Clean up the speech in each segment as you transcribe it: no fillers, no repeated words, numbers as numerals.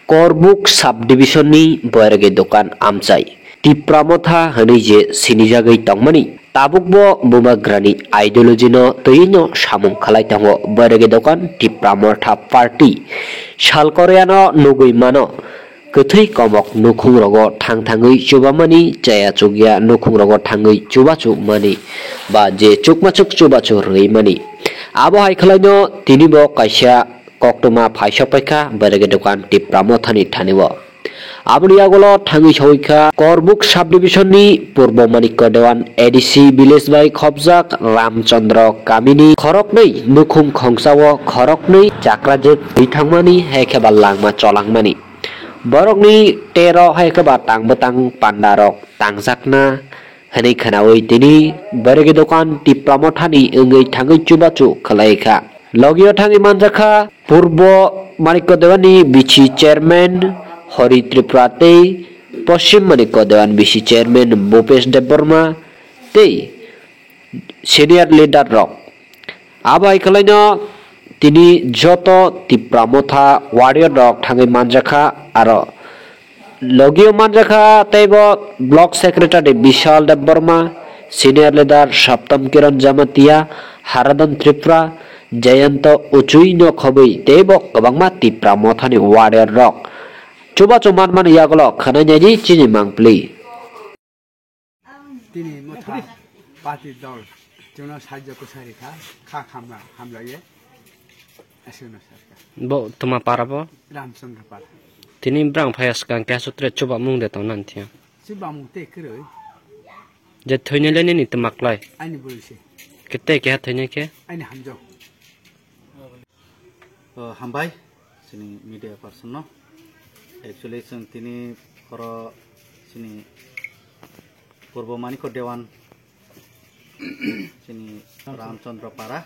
Korbuk subdivision ni boyrege dokan amchai tipramotha hani je sinijagai tongmani tabukbo bumagrani ideology no toino samung khalai tango boyrege dokan tipramotha party salkoreano nugui mano Ketai komok nukhung rogo thangthangui chubamani jaya chugya nukhung rogo thangui chubachu mani ba je chukmachuk chubachu rei mani abo hai khalaino tini bo kaisa koktoma phaisa paikha berege dokan tipramothani thanibo aboni agolo thangi soika korbuk subdivision ni purbo manikko dewan ADC village by khobjak ramchandra kamini khoroknei nukhung khongsawo khoroknei chakrajet bithangmani hekeba langma cholangmani borokni tero haikaba tangbetang pandarok tangjakna hani khanawi tini berege dokan tipramothani engei thangui chubachu khalaika logio thangi manjakha purbo manikko dewani bichi chairman Hori Triprate Poshim Manikko Dewan BC chairman Bhupesh Debbarma tei senior leader rok abai kalaino tini joto tipramotha warrior rok thangai manjakha aro logio manjakha teibo block secretary Vishal Debbarma senior leader Saptam Kiran Jamatia Haradan Tripura Jayanto Uchuino Khobei teibo kabangma tipramothani warrior rok Coba cuman mana ya kalau karena nyanyi cini mangpli. Tini motha party dol, cuma saja kusari kah hamla ye, asuna sarka. Bo tuma para bo? Ramchandra para. Tini berang payas kan kasutre coba mung de tahun nanti ya. Coba mung te keroi. Jatuhnya leni ni temak lai. Ani boleh. Kita kaya tanya ke? Ani hamjau. Hambai, sini media person no. Actually tini koro sini Purbo Manikko Dewan sini Ramchandra para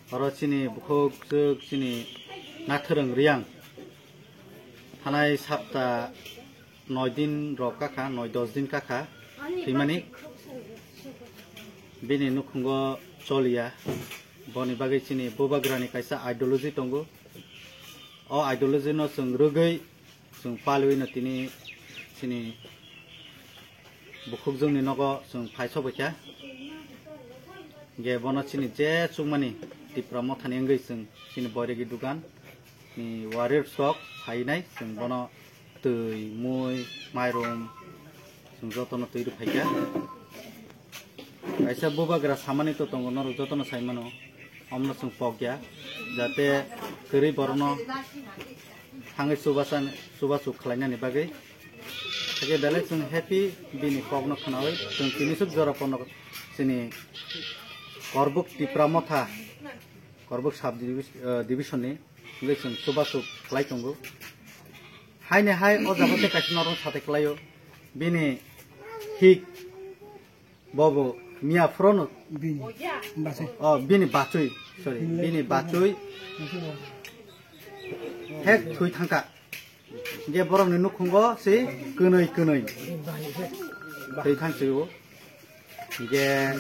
koro sini bukhok sini nathurung riang hanai sapta 9 din rok kakha 9-10 din kakha timani bini nukhungo cholia boni bagai sini bobagrani kaisa ideology tongo o ideology no sung rugai Sung palui na tini sini bukhuk jong ni nogo sung phaiso bacha ge bono sini je chungmani tipramothani engai sung sini boregi dukan ni warrior stock phainai sung bono tui mui mairum sung jotono tui ru phaika aisa bobagra samani to tongo nor jotono saimano omno sung pogya jate keri borno Hangai subasu khalainya ni bagai. Oke, dalai sung happy bini pogno khanawai sung tini sub jora pono sini korbuk tipramotha korbuk sub division ni ngai sung subasu khalai tongo. Hai ne hai o jabote kasinarong sate khlaio bini hik bobo mia frono bini bachui sorry bini bachui Hek thui thangka ge borong ni nukhungo si kunoi thui thangchu ge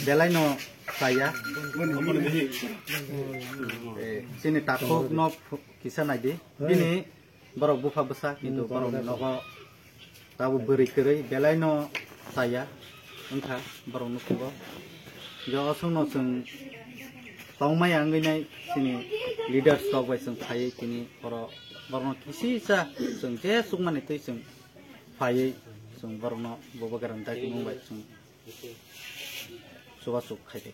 belai no saya sini takhok no kisa naidi bini borok bufa besa kintu borok nogo tabu beri kerei belai no saya engkha borok nukhungo jo asung no sung Tongmai anggai nai sini leader stock by sung phai kini oro borno kisi sa sung je sungmani tei sung phai sung borno boba garanta ki mumbai sung suba suk khai